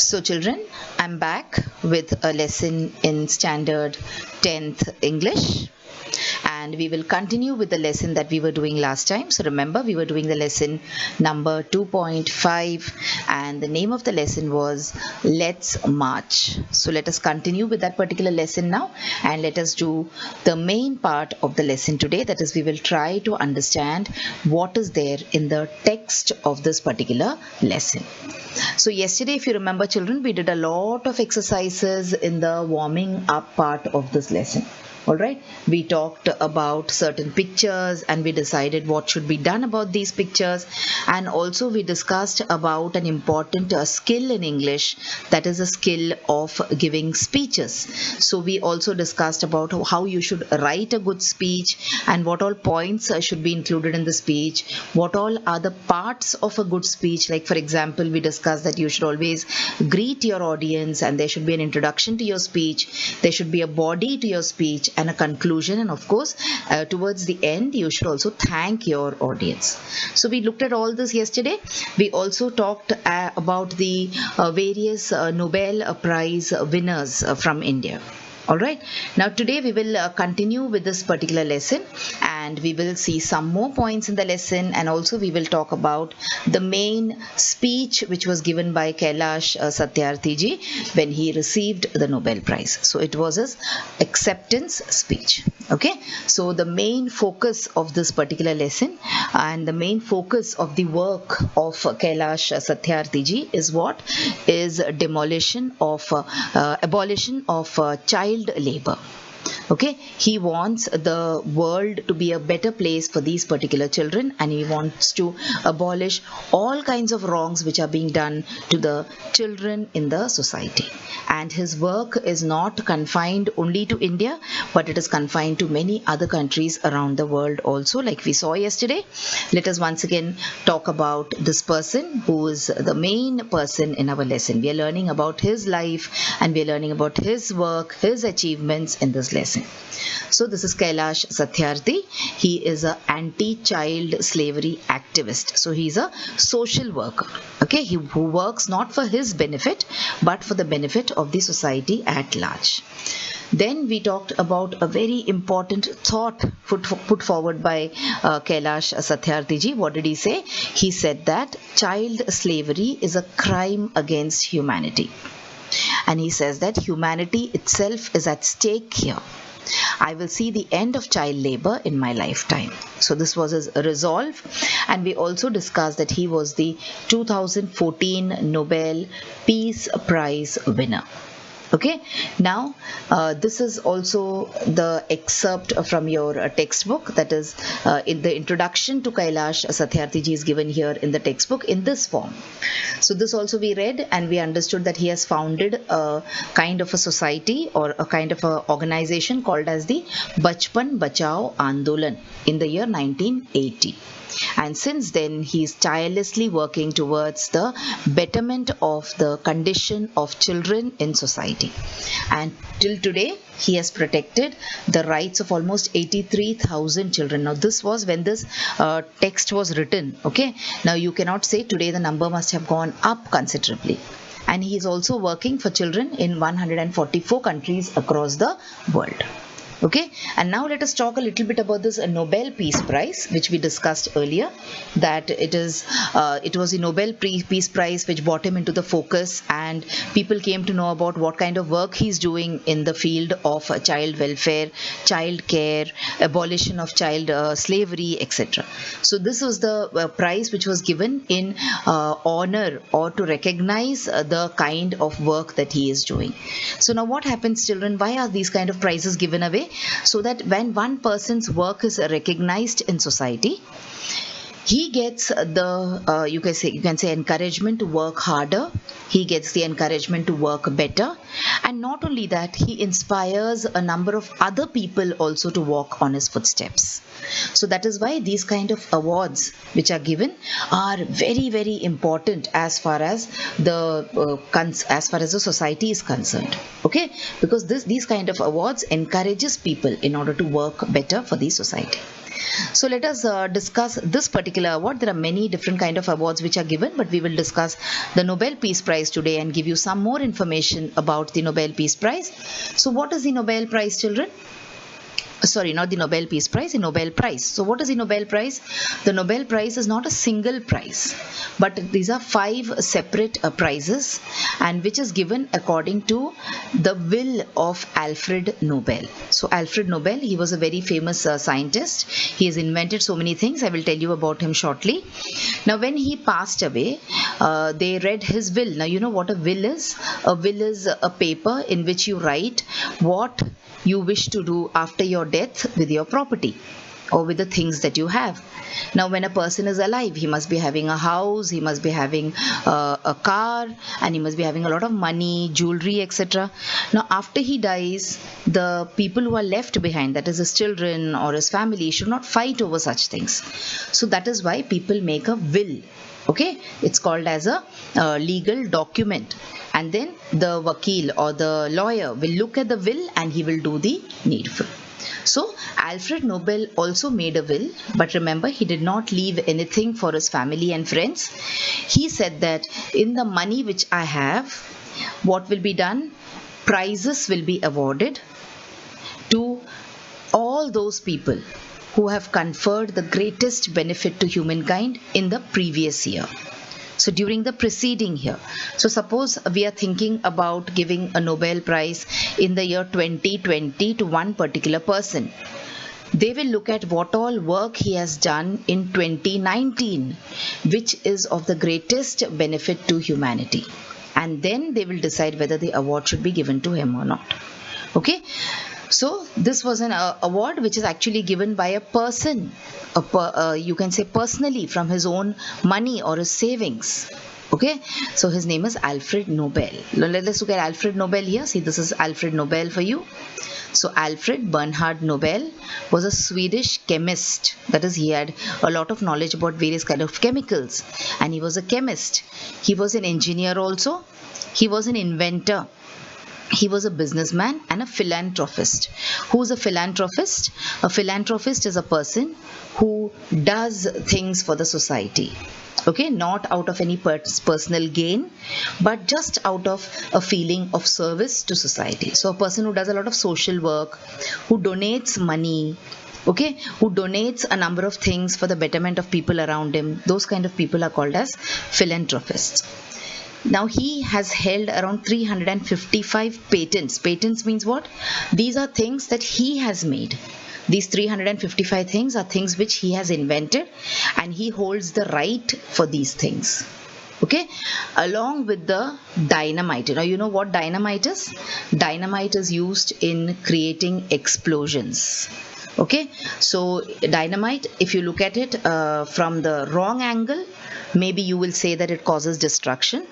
So children, I'm back with a lesson in standard 10th English, and we will continue with the lesson that we were doing last time. So remember, we were doing the lesson number 2.5 and the name of the lesson was Let's March. So let us continue with that particular lesson now, and let us do the main part of the lesson today. That is, we will try to understand what is there in the text of this particular lesson. So yesterday, if you remember children, we did a lot of exercises in the warming up part of this lesson. Alright, we talked about certain pictures and we decided what should be done about these pictures, and also we discussed about an important skill in English, that is a skill of giving speeches. So we also discussed about how you should write a good speech and what all points should be included in the speech, what all are the parts of a good speech. Like for example, we discussed that you should always greet your audience and there should be an introduction to your speech, there should be a body to your speech and a conclusion, and of course towards the end you should also thank your audience. So we looked at all this yesterday. We also talked about the various Nobel Prize winners from India. Alright, now today we will continue with this particular lesson and we will see some more points in the lesson, and also we will talk about the main speech which was given by Kailash Satyarthi ji when he received the Nobel Prize. So it was his acceptance speech. Okay, so the main focus of this particular lesson and the main focus of the work of Kailash Satyarthi ji is what? Is abolition of child labor. Okay, he wants the world to be a better place for these particular children, and he wants to abolish all kinds of wrongs which are being done to the children in the society. And his work is not confined only to India, but it is confined to many other countries around the world also, like we saw yesterday. Let us once again talk about this person who is the main person in our lesson. We are learning about his life and we are learning about his work, his achievements in this lesson. So this is Kailash Satyarthi. He is an anti-child slavery activist. So he is a social worker. Okay, who works not for his benefit but for the benefit of the society at large. Then we talked about a very important thought put forward by Kailash Satyarthi ji. What did he say? He said that child slavery is a crime against humanity. And he says that humanity itself is at stake here. I will see the end of child labor in my lifetime. So this was his resolve, and we also discussed that he was the 2014 Nobel Peace Prize winner. Okay, now this is also the excerpt from your textbook, that is in the introduction to Kailash Satyarthi ji is given here in the textbook in this form. So this also we read and we understood that he has founded a kind of a society or a kind of a organization called as the Bachpan Bachao Andolan in the year 1980. And since then he is tirelessly working towards the betterment of the condition of children in society, and till today he has protected the rights of almost 83,000 children. Now this was when this text was written. Okay, now you cannot say today the number must have gone up considerably. And he is also working for children in 144 countries across the world. Okay, and now let us talk a little bit about this Nobel Peace Prize, which we discussed earlier, that it was the Nobel Peace Prize which brought him into the focus, and people came to know about what kind of work he's doing in the field of child welfare, child care, abolition of child slavery, etc. So this was the prize which was given in honor or to recognize the kind of work that he is doing. So now what happens, children? Why are these kind of prizes given away? So that when one person's work is recognized in society, he gets the you can say encouragement to work harder. He gets the encouragement to work better, and not only that, he inspires a number of other people also to walk on his footsteps. So that is why these kind of awards which are given are very, very important as far as the society is concerned. Okay, because these kind of awards encourages people in order to work better for the society. So let us discuss this particular award. There are many different kind of awards which are given, but we will discuss the Nobel Peace Prize today and give you some more information about the Nobel Peace Prize. So what is the Nobel Prize, children? Sorry, not the Nobel Peace Prize, the Nobel Prize. So what is the Nobel Prize? The Nobel Prize is not a single prize, but these are 5 separate prizes, and which is given according to the will of Alfred Nobel. So Alfred Nobel, he was a very famous scientist. He has invented so many things. I will tell you about him shortly. Now when he passed away, they read his will. Now you know what a will is? A will is a paper in which you write what you wish to do after your death with your property or with the things that you have. Now when a person is alive, he must be having a house, he must be having a car, and he must be having a lot of money, jewelry, etc. Now after he dies, the people who are left behind, that is his children or his family, should not fight over such things. So that is why people make a will. Okay, it's called as a legal document, and then the vakil or the lawyer will look at the will and he will do the needful. So Alfred Nobel also made a will, but remember, he did not leave anything for his family and friends. He said that in the money which I have, what will be done? Prizes will be awarded to all those people who have conferred the greatest benefit to humankind in the previous year. So during the preceding year. So suppose we are thinking about giving a Nobel Prize in the year 2020 to one particular person. They will look at what all work he has done in 2019, which is of the greatest benefit to humanity. And then they will decide whether the award should be given to him or not. Okay. So this was an award which is actually given by a person, you can say personally, from his own money or his savings. Okay, so his name is Alfred Nobel. Let's look at Alfred Nobel here. See, this is Alfred Nobel for you. So Alfred Bernhard Nobel was a Swedish chemist. That is, he had a lot of knowledge about various kind of chemicals, and he was a chemist. He was an engineer also. He was an inventor. He was a businessman and a philanthropist. Who is a philanthropist? A philanthropist is a person who does things for the society. Okay, not out of any personal gain, but just out of a feeling of service to society. So a person who does a lot of social work, who donates money, okay, who donates a number of things for the betterment of people around him, those kind of people are called as philanthropists. Now he has held around 355 patents. Patents means what? These are things that he has made. These 355 things are things which he has invented, and he holds the right for these things. Okay, along with the dynamite. Now you know what dynamite is? Dynamite is used in creating explosions. Okay, so dynamite, if you look at it from the wrong angle, maybe you will say that it causes destruction,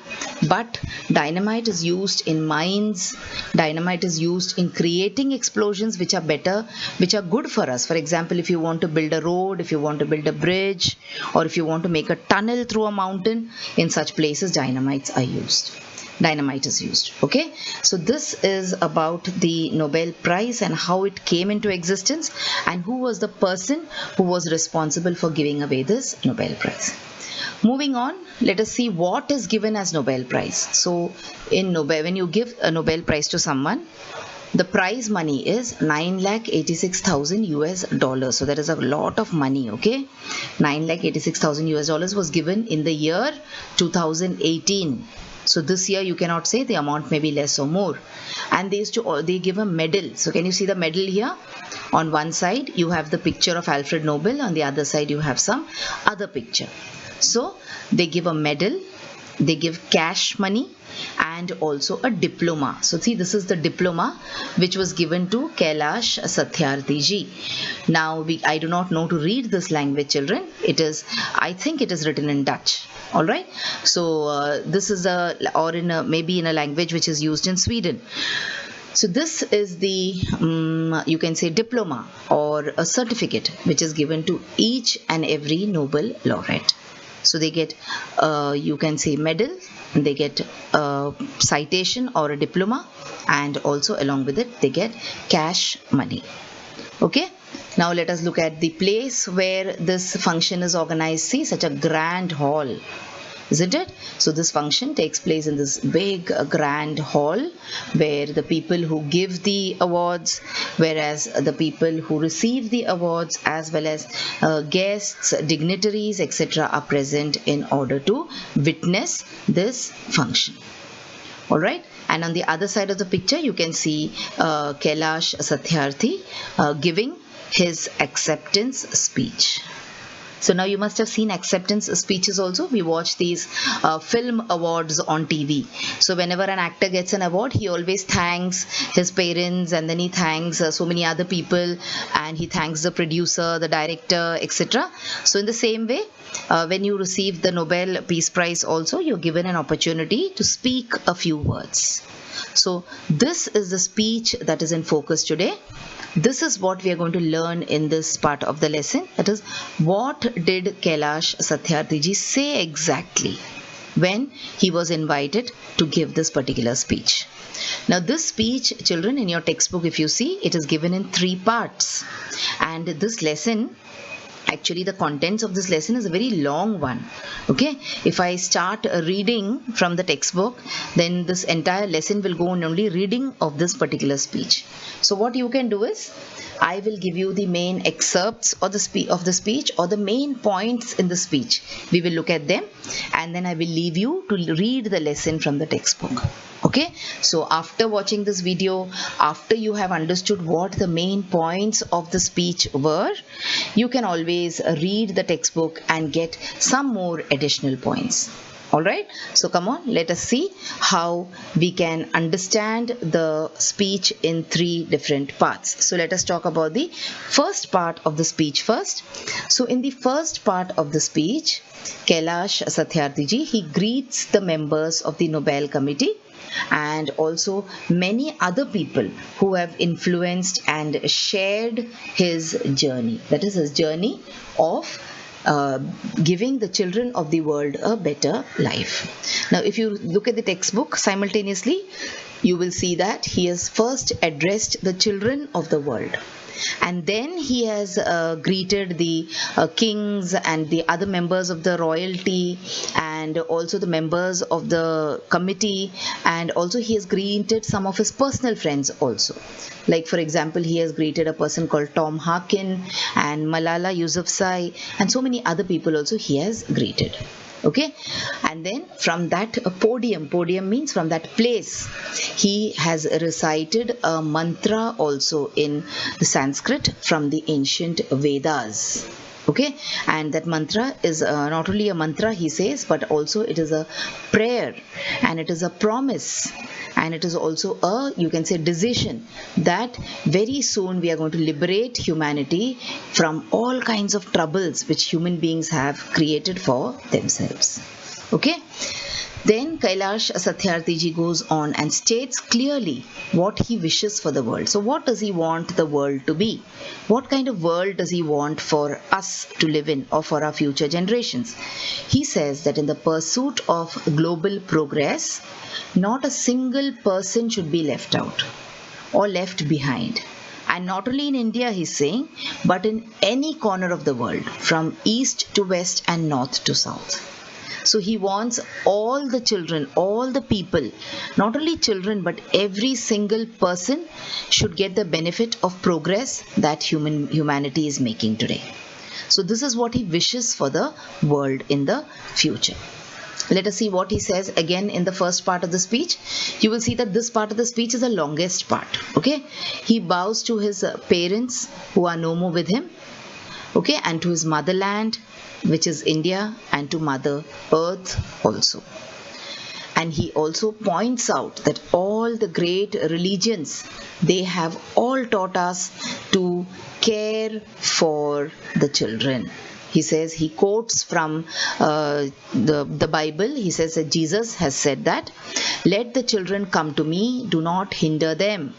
but dynamite is used in mines. Dynamite is used in creating explosions which are better, which are good for us. For example, if you want to build a road, if you want to build a bridge, or if you want to make a tunnel through a mountain, in such places dynamite is used. Okay, so this is about the Nobel Prize and how it came into existence, and who was the person who was responsible for giving away this Nobel Prize. Moving on, let us see what is given as Nobel Prize. So in Nobel, when you give a Nobel Prize to someone, the prize money is 9,86,000 US dollars. So that is a lot of money. Okay, 9,86,000 US dollars was given in the year 2018. So this year you cannot say the amount may be less or more. And they give a medal. So can you see the medal here? On one side you have the picture of Alfred Nobel, on the other side you have some other picture. So they give a medal, they give cash money, and also a diploma. So see, this is the diploma which was given to Kailash Satyarthi ji. Now I do not know to read this language, children. I think it is written in Dutch. All right. So this is maybe in a language which is used in Sweden. So this is the you can say diploma or a certificate which is given to each and every Nobel laureate. So they get you can say medal, and they get a citation or a diploma, and also along with it they get cash money. Okay, Now let us look at the place where this function is organized. See, such a grand hall, isn't it? So this function takes place in this big grand hall where the people who give the awards, whereas the people who receive the awards, as well as guests, dignitaries, etc. are present in order to witness this function. Alright, and on the other side of the picture you can see Kailash Satyarthi giving his acceptance speech. So now you must have seen acceptance speeches also. We watch these film awards on TV. So whenever an actor gets an award, he always thanks his parents, and then he thanks so many other people, and he thanks the producer, the director, etc. So in the same way, when you receive the Nobel Peace Prize also, you're given an opportunity to speak a few words. So this is the speech that is in focus today. This is what we are going to learn in this part of the lesson. That is, what did Kailash Satyarthi ji say exactly when he was invited to give this particular speech? Now this speech, children, in your textbook, if you see, it is given in 3 parts. And this lesson, actually the contents of this lesson is a very long one. Okay, if I start reading from the textbook, then this entire lesson will go on only reading of this particular speech. So what you can do is, I will give you the main excerpts of the speech or the main points in the speech. We will look at them, and then I will leave you to read the lesson from the textbook. Okay, so after watching this video, after you have understood what the main points of the speech were, you can always read the textbook and get some more additional points. Alright, so come on, let us see how we can understand the speech in 3 different parts. So let us talk about the first part of the speech first. So in the first part of the speech, Kailash Satyarthi ji, he greets the members of the Nobel Committee and also many other people who have influenced and shared his journey. That is his journey of giving the children of the world a better life. Now if you look at the textbook simultaneously, you will see that he has first addressed the children of the world, and then he has greeted the kings and the other members of the royalty, and also the members of the committee, and also he has greeted some of his personal friends also. Like for example, he has greeted a person called Tom Harkin and Malala Yousafzai, and so many other people also he has greeted. Okay, and then from that podium means from that place, he has recited a mantra also in the Sanskrit from the ancient Vedas. Okay, and that mantra is not only a mantra, he says, but also it is a prayer, and it is a promise, and it is also a, you can say, decision that very soon we are going to liberate humanity from all kinds of troubles which human beings have created for themselves. Okay, then Kailash Satyarthi ji goes on and states clearly what he wishes for the world. So what does he want the world to be? What kind of world does he want for us to live in, or for our future generations? He says that in the pursuit of global progress, not a single person should be left out or left behind. And not only in India, he's saying, but in any corner of the world, from east to west and north to south. So he wants all the children, all the people, not only children, but every single person should get the benefit of progress that humanity is making today. So this is what he wishes for the world in the future. Let us see what he says again in the first part of the speech. You will see that this part of the speech is the longest part. Okay, he bows to his parents who are no more with him. Okay, and to his motherland, which is India, and to Mother Earth also. And he also points out that all the great religions, they have all taught us to care for the children. He says, he quotes from the Bible. He says that Jesus has said that, "Let the children come to me, do not hinder them.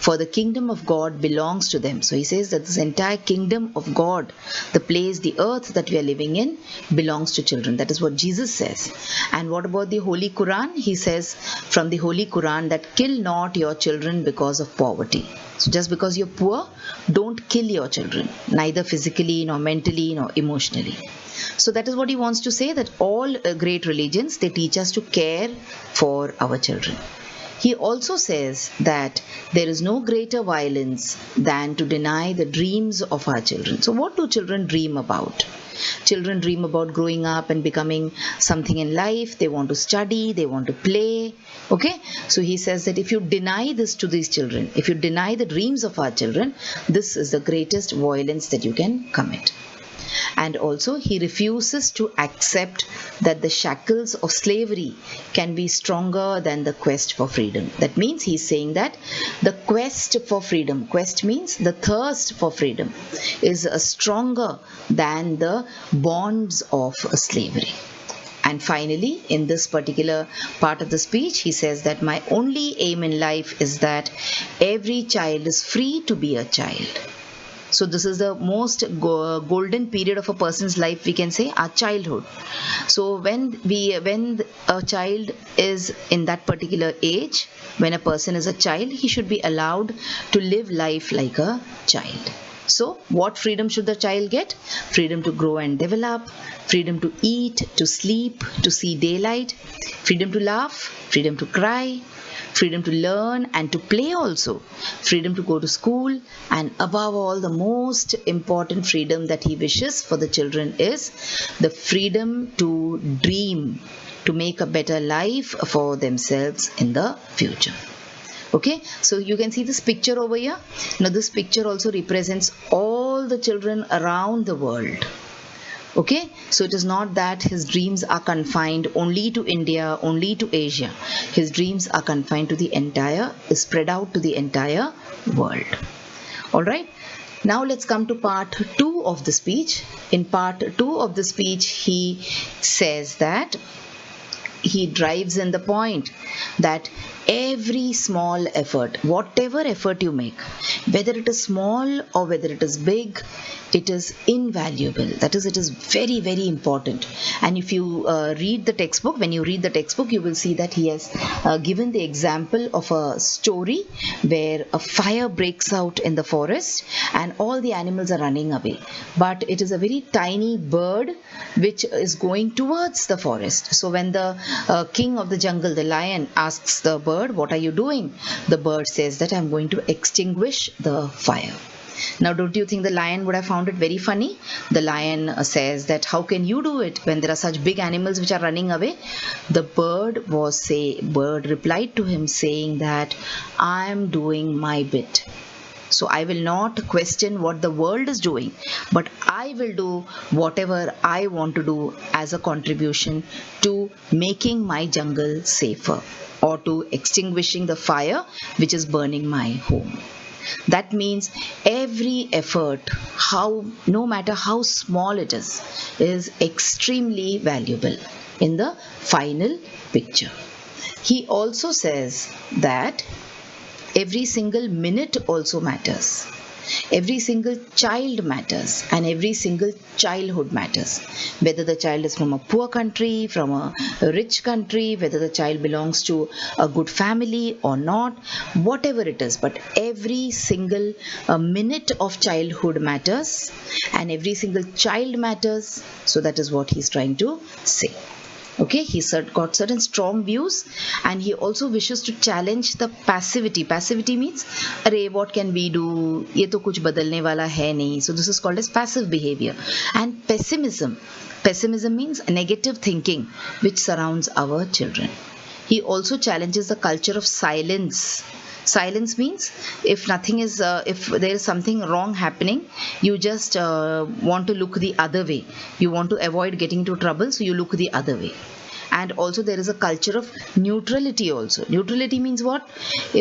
for the kingdom of God belongs to them. So he says that this entire kingdom of God, the place, the earth that we are living in, belongs to children. That is what Jesus says. And what about the Holy Quran? He says from the Holy Quran that kill not your children because of poverty. So just because you're poor, don't kill your children, neither physically, nor mentally, nor emotionally. So that is what he wants to say, that all great religions, they teach us to care for our children. He also says that there is no greater violence than to deny the dreams of our children. So what do children dream about? Children dream about growing up and becoming something in life. They want to study, they want to play. Okay, so he says that if you deny this to these children, if you deny the dreams of our children, this is the greatest violence that you can commit. And also he refuses to accept that the shackles of slavery can be stronger than the quest for freedom. That means he's saying that the quest for freedom, quest means the thirst for freedom, is stronger than the bonds of slavery. And finally, in this particular part of the speech, he says that my only aim in life is that every child is free to be a child. So this is the most golden period of a person's life, we can say, our childhood. So when a child is in that particular age, when a person is a child, he should be allowed to live life like a child. So what freedom should the child get? Freedom to grow and develop, freedom to eat, to sleep, to see daylight, freedom to laugh, freedom to cry, freedom to learn and to play also, freedom to go to school, and above all, the most important freedom that he wishes for the children is the freedom to dream, to make a better life for themselves in the future. Okay, so you can see this picture over here. Now this picture also represents all the children around the world. Okay, so it is not that his dreams are confined only to India, only to Asia. His dreams are confined to the entire, spread out to the entire world. Alright, now let's come to part 2 of the speech. In part 2 of the speech, he says that he drives in the point that every small effort, whatever effort you make, whether it is small or whether it is big, it is invaluable. That is, it is very, very important. And if you read the textbook, when you read the textbook, you will see that he has given the example of a story where a fire breaks out in the forest and all the animals are running away. But it is a very tiny bird which is going towards the forest. So when the king of the jungle, the lion, asks the bird, "What are you doing?" the bird says that I'm going to extinguish the fire. Now, don't you think the lion would have found it very funny? The lion says that, "How can you do it when there are such big animals which are running away?" The bird replied to him saying that, "I am doing my bit. So I will not question what the world is doing, but I will do whatever I want to do as a contribution to making my jungle safer, or to extinguishing the fire which is burning my home." That means every effort, no matter how small it is extremely valuable in the final picture. He also says that every single minute also matters. Every single child matters, and every single childhood matters. Whether the child is from a poor country, from a rich country, whether the child belongs to a good family or not, whatever it is, but every single minute of childhood matters, and every single child matters. So that is what he's trying to say. Okay, he's got certain strong views, and he also wishes to challenge the passivity. Passivity means, "Arey, what can we do? Ye to kuch badalne wala hai nahi." So this is called as passive behavior. And pessimism. Pessimism means negative thinking which surrounds our children. He also challenges the culture of silence. Silence means if there is something wrong happening, you just want to look the other way. You want to avoid getting into trouble, so you look the other way. And also there is a culture of neutrality also. Neutrality means what?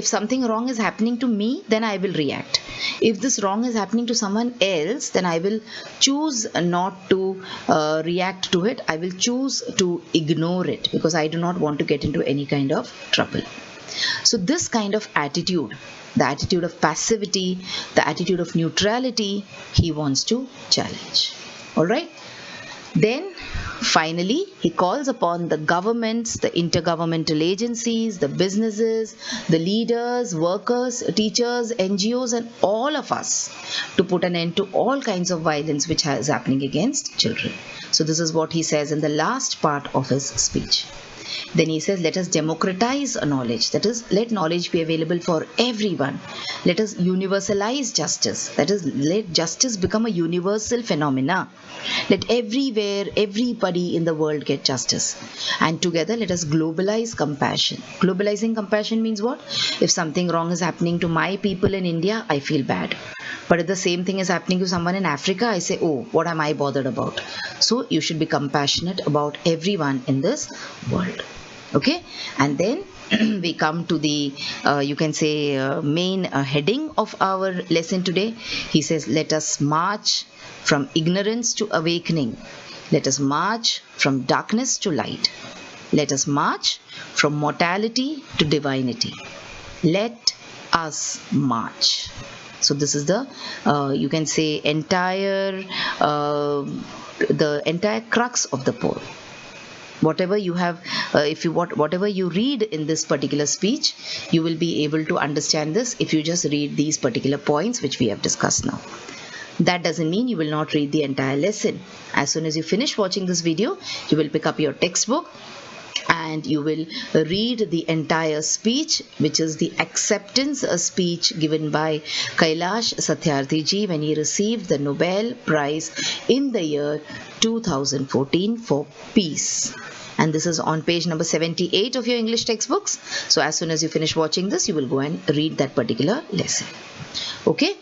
If something wrong is happening to me, then I will react. If this wrong is happening to someone else, then I will choose not to react to it. I will choose to ignore it because I do not want to get into any kind of trouble. So this kind of attitude, the attitude of passivity, the attitude of neutrality, he wants to challenge. All right. Then finally, he calls upon the governments, the intergovernmental agencies, the businesses, the leaders, workers, teachers, NGOs, and all of us to put an end to all kinds of violence which is happening against children. So this is what he says in the last part of his speech. Then he says, let us democratize knowledge. That is, let knowledge be available for everyone. Let us universalize justice. That is, let justice become a universal phenomena. Let everywhere, everybody in the world get justice. And together, let us globalize compassion. Globalizing compassion means what? If something wrong is happening to my people in India, I feel bad. But if the same thing is happening to someone in Africa, I say, oh, what am I bothered about? So you should be compassionate about everyone in this world. Okay, and then we come to the you can say main heading of our lesson today. He says, let us march from ignorance to awakening. Let us march from darkness to light. Let us march from mortality to divinity. Let us march. So this is the you can say entire the entire crux of the poem. Whatever you have, whatever you read in this particular speech, you will be able to understand this if you just read these particular points which we have discussed now. That doesn't mean you will not read the entire lesson. As soon as you finish watching this video, you will pick up your textbook and you will read the entire speech, which is the acceptance speech given by Kailash Satyarthi ji when he received the Nobel Prize in the year 2014 for peace. And this is on page number 78 of your English textbooks. So as soon as you finish watching this, you will go and read that particular lesson. Okay.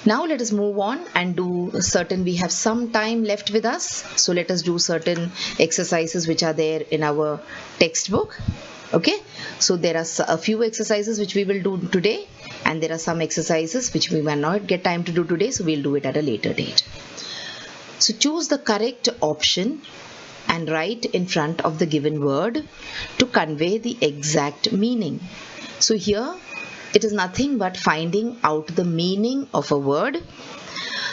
Now let us move on and do certain, we have some time left with us. So let us do certain exercises which are there in our textbook. Okay. So there are a few exercises which we will do today, and there are some exercises which we may not get time to do today. So we'll do it at a later date. So choose the correct option and write in front of the given word to convey the exact meaning. So here it is nothing but finding out the meaning of a word.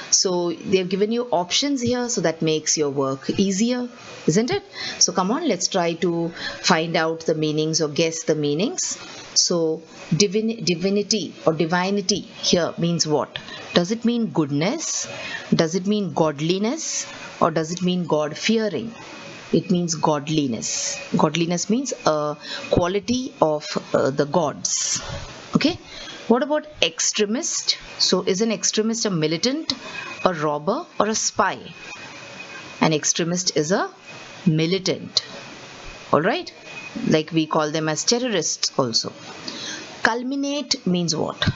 So they have given you options here, so that makes your work easier, isn't it? So come on, let's try to find out the meanings or guess the meanings. So divinity or divinity here means what? Does it mean goodness? Does it mean godliness? Or does it mean God-fearing? It means godliness. Godliness means a quality of the gods. Okay. What about extremist? So is an extremist a militant, a robber, or a spy? An extremist is a militant. Alright. Like we call them as terrorists also. Culminate means what?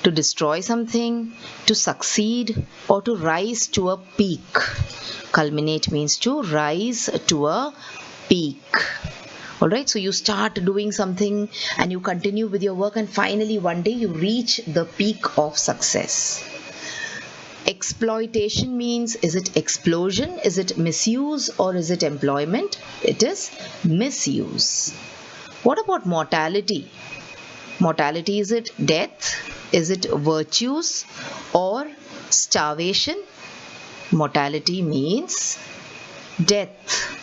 To destroy something, to succeed, or to rise to a peak. Culminate means to rise to a peak. Alright, so you start doing something and you continue with your work, and finally one day you reach the peak of success. Exploitation means, is it explosion, is it misuse, or is it employment? It is misuse. What about mortality? Mortality, is it death? Is it virtues or starvation? Mortality means death.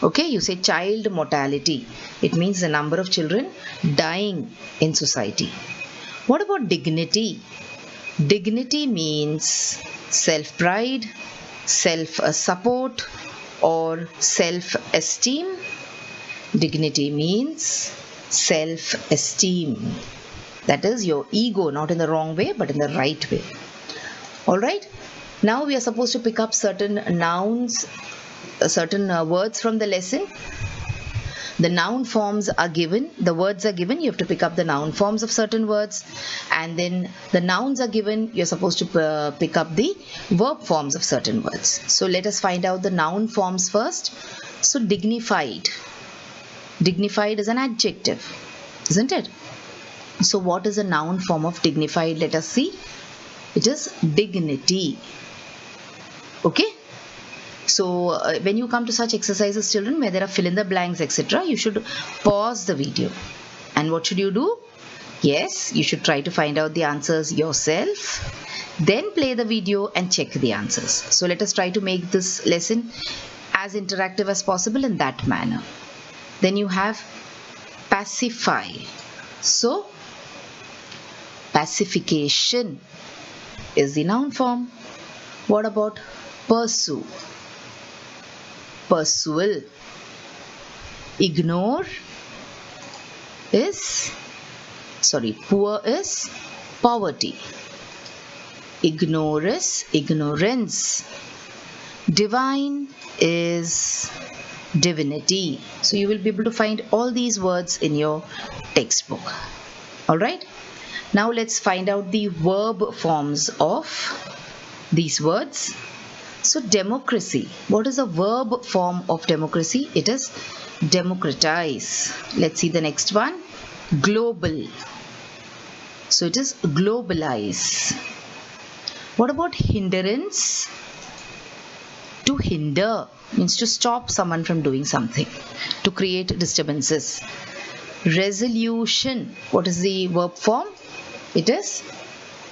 Okay, you say child mortality. It means the number of children dying in society. What about dignity? Dignity means self-pride, self-support, or self-esteem. Dignity means self-esteem. That is your ego, not in the wrong way, but in the right way. Alright, now we are supposed to pick up certain nouns, certain words from the lesson. The noun forms are given, the words are given, you have to pick up the noun forms of certain words, and then the nouns are given, you're supposed to pick up the verb forms of certain words. So let us find out the noun forms first. So dignified. Dignified is an adjective, isn't it? So what is a noun form of dignified? Let us see. It is dignity. Okay. So when you come to such exercises, children, where there are fill in the blanks, etc., you should pause the video And what should you do? Yes, you should try to find out the answers yourself. Then play the video and check the answers. So let us try to make this lesson as interactive as possible in that manner. Then you have pacify. So pacification is the noun form. What about pursue? Pursual. Ignore is, poor is poverty. Ignore is ignorance. Divine is divinity. So you will be able to find all these words in your textbook. Alright. Now let's find out the verb forms of these words. So democracy. What is a verb form of democracy? It is democratize. Let's see the next one. Global. So it is globalize. What about hindrance? To hinder means to stop someone from doing something, to create disturbances. Resolution. What is the verb form? It is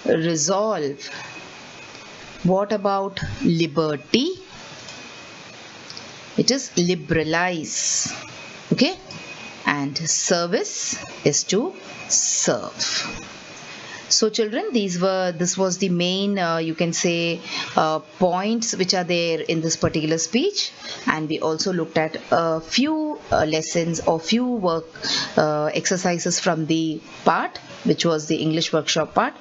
resolve. What about liberty? It is liberalize. Okay. And service is to serve. So children, this was the main you can say points which are there in this particular speech, and we also looked at a few lessons or few work exercises from the part which was the English workshop part.